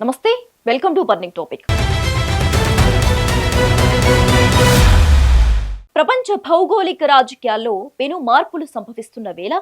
నమస్తే, welcome to burning topic. ప్రపంచ భౌగోళిక రాజకీయాల్లో పెను మార్పులు సంభవిస్తున్న వేళ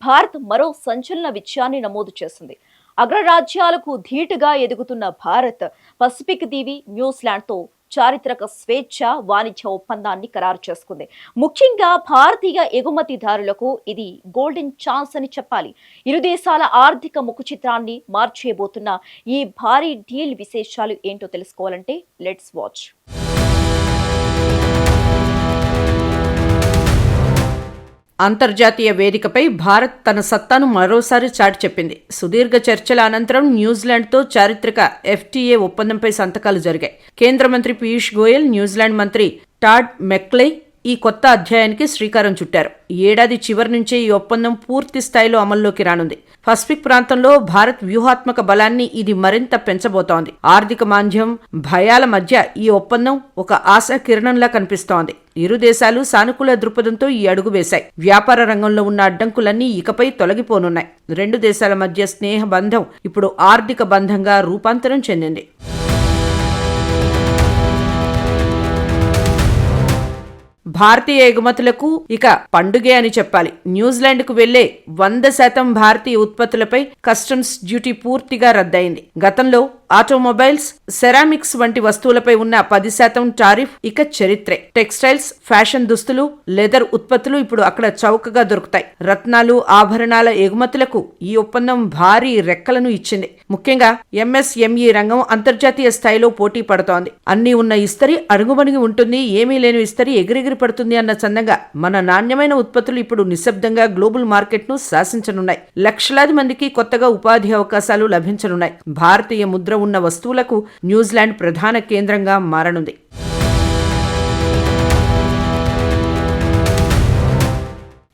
భారత్ మరో సంచలన విజయాన్ని నమోదు చేసింది. అగ్రరాజ్యాలకు ధీటుగా ఎదుగుతున్న భారత్ పసిఫిక్ దీవి న్యూజిలాండ్తో చారిత్రక స్వేచ్ఛ వాణిజ్య ఒప్పందాన్ని ఖరారు చేసుకుంది. ముఖ్యంగా భారతీయ ఎగుమతిదారులకు ఇది గోల్డెన్ ఛాన్స్ అని చెప్పాలి. ఇరు దేశాల ఆర్థిక ముఖ చిత్రాన్ని మార్చేయబోతున్న ఈ భారీ డీల్ విశేషాలు ఏంటో తెలుసుకోవాలంటే లెట్స్ వాచ్. అంతర్జాతీయ వేదికపై భారత్ తన సత్తాను మరోసారి చాటి చెప్పింది. సుదీర్ఘ చర్చల అనంతరం న్యూజిలాండ్తో చారిత్రక ఎఫ్టీఏ ఒప్పందంపై సంతకాలు జరిగాయి. కేంద్ర మంత్రి పీయూష్ గోయల్, న్యూజిలాండ్ మంత్రి టాడ్ మెక్లెయ్ ఈ కొత్త అధ్యాయానికి శ్రీకారం చుట్టారు. ఈ ఏడాది చివరి నుంచే ఈ ఒప్పందం పూర్తి స్థాయిలో అమల్లోకి రానుంది. పసిఫిక్ ప్రాంతంలో భారత్ వ్యూహాత్మక బలాన్ని ఇది మరింత పెంచబోతోంది. ఆర్థిక మాంద్యం, భయాల మధ్య ఈ ఒప్పందం ఒక ఆశా కిరణంలా కనిపిస్తోంది. ఇరు దేశాలు సానుకూల దృక్పథంతో ఈ అడుగు వేశాయి. వ్యాపార రంగంలో ఉన్న అడ్డంకులన్నీ ఇకపై తొలగిపోనున్నాయి. రెండు దేశాల మధ్య స్నేహ బంధం ఇప్పుడు ఆర్థిక బంధంగా రూపాంతరం చెందింది. భారతీయ ఎగుమతులకు ఇక పండుగే అని చెప్పాలి. న్యూజిలాండ్కు వెళ్లే 100% భారతీయ ఉత్పత్తులపై కస్టమ్స్ డ్యూటీ పూర్తిగా రద్దయింది. గతంలో ఆటోమొబైల్స్, సెరామిక్స్ వంటి వస్తువులపై ఉన్న 10% టారిఫ్ ఇక చరిత్రే. టెక్స్టైల్స్, ఫ్యాషన్ దుస్తులు, లెదర్ ఉత్పత్తులు ఇప్పుడు అక్కడ చౌకగా దొరుకుతాయి. రత్నాలు, ఆభరణాల ఎగుమతులకు ఈ ఒప్పందం భారీ రెక్కలను ఇచ్చింది. ముఖ్యంగా ఎంఎస్ఎంఈ రంగం అంతర్జాతీయ స్థాయిలో పోటీ పడుతోంది. అన్నీ ఉన్న ఇస్తరి అడుగుమణిగి ఉంటుంది, ఏమీ లేని ఇస్తరి ఎగిరెగిరి పడుతుంది అన్న చందంగా మన నాణ్యమైన ఉత్పత్తులు ఇప్పుడు నిశ్శబ్దంగా గ్లోబల్ మార్కెట్ను శాసించనున్నాయి. లక్షలాది మందికి కొత్తగా ఉపాధి అవకాశాలు లభించనున్నాయి. భారతీయ ముద్ర ఉన్న వస్తువులకు న్యూజిలాండ్ ప్రధాన కేంద్రంగా మారనుంది.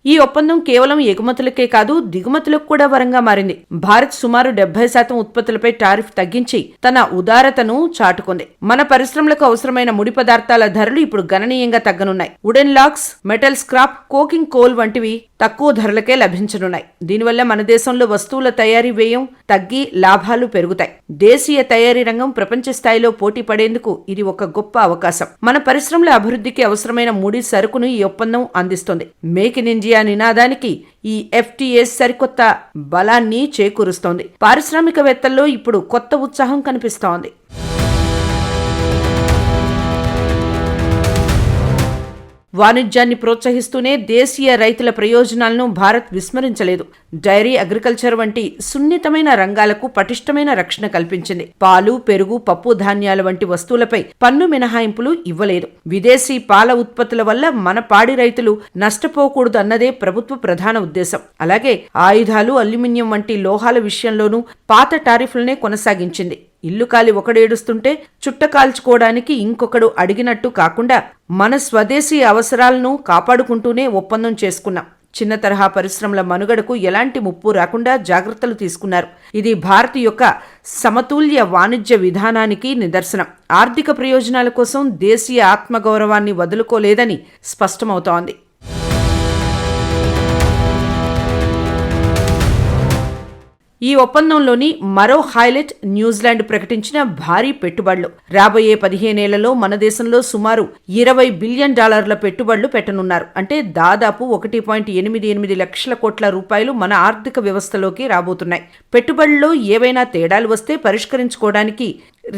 ఈ ఒప్పందం కేవలం ఎగుమతులకే కాదు, దిగుమతులకు కూడా వరంగా మారింది. భారత్ సుమారు 70% ఉత్పత్తులపై టారిఫ్ తగ్గించి తన ఉదారతను చాటుకుంది. మన పరిశ్రమలకు అవసరమైన ముడి పదార్థాల ధరలు ఇప్పుడు గణనీయంగా తగ్గనున్నాయి. Wooden logs, metal scrap, coking coal వంటివి తక్కువ ధరలకే లభించనున్నాయి. దీనివల్ల మన దేశంలో వస్తువుల తయారీ వ్యయం తగ్గి లాభాలు పెరుగుతాయి. దేశీయ తయారీ రంగం ప్రపంచ స్థాయిలో పోటీ పడేందుకు ఇది ఒక గొప్ప అవకాశం. మన పరిశ్రమల అభివృద్ధికి అవసరమైన ముడి సరుకును ఈ ఒప్పందం అందిస్తుంది. మేక్ ఇన్ ఇండియా నినాదానికి ఈ ఎఫ్టీఏ సరికొత్త బలాన్ని చేకూరుస్తోంది. పారిశ్రామికవేత్తల్లో ఇప్పుడు కొత్త ఉత్సాహం కనిపిస్తోంది. వాణిజ్యాన్ని ప్రోత్సహిస్తూనే దేశీయ రైతుల ప్రయోజనాలను భారత్ విస్మరించలేదు. డైరీ, అగ్రికల్చర్ వంటి సున్నితమైన రంగాలకు పటిష్టమైన రక్షణ కల్పించింది. పాలు, పెరుగు, పప్పు ధాన్యాల వంటి వస్తువులపై పన్ను మినహాయింపులు ఇవ్వలేదు. విదేశీ పాల ఉత్పత్తుల వల్ల మన పాడి రైతులు నష్టపోకూడదు అన్నదే ప్రభుత్వ ప్రధాన ఉద్దేశం. అలాగే ఆయుధాలు, అల్యూమినియం వంటి లోహాల విషయంలోనూ పాత టారిఫ్లనే కొనసాగించింది. ఇల్లు కాలి ఒకడేడుస్తుంటే చుట్ట కాల్చుకోవడానికి ఇంకొకడు అడిగినట్టు కాకుండా మన స్వదేశీ అవసరాలను కాపాడుకుంటూనే ఒప్పందం చేసుకున్నాం. చిన్న తరహా పరిశ్రమల మనుగడకు ఎలాంటి ముప్పు రాకుండా జాగ్రత్తలు తీసుకున్నారు. ఇది భారత్ యొక్క సమతుల్య వాణిజ్య విధానానికి నిదర్శనం. ఆర్థిక ప్రయోజనాల కోసం దేశీయ ఆత్మగౌరవాన్ని వదులుకోలేదని స్పష్టమవుతోంది. ఈ ఒప్పందంలోని మరో హైలైట్ న్యూజిలాండ్ ప్రకటించిన భారీ పెట్టుబడులు. రాబోయే 15 ఏళ్లలో మన దేశంలో సుమారు $20 బిలియన్ పెట్టుబడులు పెట్టనున్నారు. అంటే దాదాపు 1.88 లక్షల కోట్ల రూపాయలు మన ఆర్థిక వ్యవస్థలోకి రాబోతున్నాయి. పెట్టుబడుల్లో ఏవైనా తేడాలు వస్తే పరిష్కరించుకోవడానికి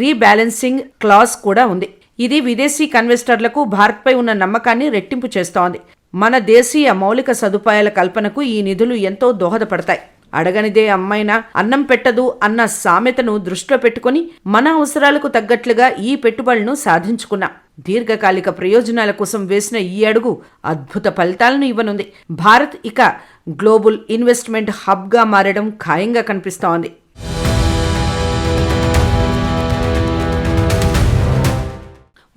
రీబ్యాలెన్సింగ్ క్లాజ్ కూడా ఉంది. ఇది విదేశీ కన్వెస్టర్లకు భారత్పై ఉన్న నమ్మకాన్ని రెట్టింపు చేస్తోంది. మన దేశీయ మౌలిక సదుపాయాల కల్పనకు ఈ నిధులు ఎంతో దోహదపడతాయి. అడగనిదే అమ్మైనా అన్నం పెట్టదు అన్న సామెతను దృష్టిలో పెట్టుకుని మన అవసరాలకు తగ్గట్లుగా ఈ పెట్టుబడులను సాధించుకున్నాం. దీర్ఘకాలిక ప్రయోజనాల కోసం వేసిన ఈ అడుగు అద్భుత ఫలితాలను ఇవ్వనుంది. భారత్ ఇక గ్లోబల్ ఇన్వెస్ట్మెంట్ హబ్గా మారడం ఖాయంగా కనిపిస్తోంది.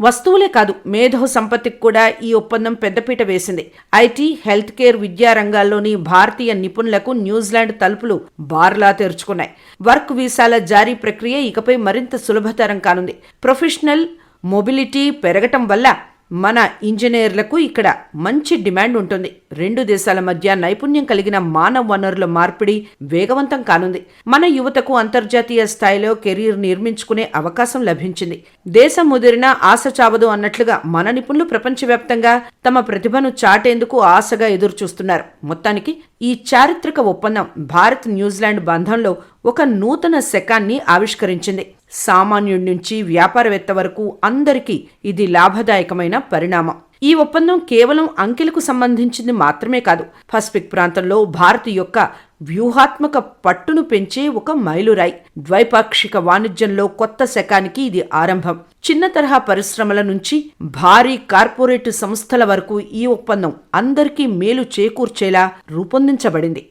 వస్తువులే కాదు, మేధో సంపత్తికి కూడా ఈ ఒప్పందం పెద్దపీట వేసింది. ఐటీ, హెల్త్ కేర్, విద్యా రంగాల్లోని భారతీయ నిపుణులకు న్యూజిలాండ్ తలుపులు బార్లా తెరుచుకున్నాయి. వర్క్ వీసాల జారీ ప్రక్రియ ఇకపై మరింత సులభతరం కానుంది. ప్రొఫెషనల్ మొబిలిటీ పెరగటం వల్ల మన ఇంజనీర్లకు ఇక్కడ మంచి డిమాండ్ ఉంటుంది. రెండు దేశాల మధ్య నైపుణ్యం కలిగిన మానవ వనరుల మార్పిడి వేగవంతం కానుంది. మన యువతకు అంతర్జాతీయ స్థాయిలో కెరీర్ నిర్మించుకునే అవకాశం లభించింది. దేశం ముదిరిన ఆశ చావదు అన్నట్లుగా మన నిపుణులు ప్రపంచవ్యాప్తంగా తమ ప్రతిభను చాటేందుకు ఆశగా ఎదురుచూస్తున్నారు. మొత్తానికి ఈ చారిత్రక ఒప్పందం భారత్ న్యూజిలాండ్ బంధంలో ఒక నూతన శకాన్ని ఆవిష్కరించింది. సామాన్యుడి నుంచి వ్యాపారవేత్త వరకు అందరికీ ఇది లాభదాయకమైన పరిణామం. ఈ ఒప్పందం కేవలం అంకెలకు సంబంధించింది మాత్రమే కాదు, పసిఫిక్ ప్రాంతంలో భారత్ యొక్క వ్యూహాత్మక పట్టును పెంచే ఒక మైలురాయి. ద్వైపాక్షిక వాణిజ్యంలో కొత్త శకానికి ఇది ఆరంభం. చిన్న తరహా పరిశ్రమల నుంచి భారీ కార్పొరేట్ సంస్థల వరకు ఈ ఒప్పందం అందరికీ మేలు చేకూర్చేలా రూపొందించబడింది.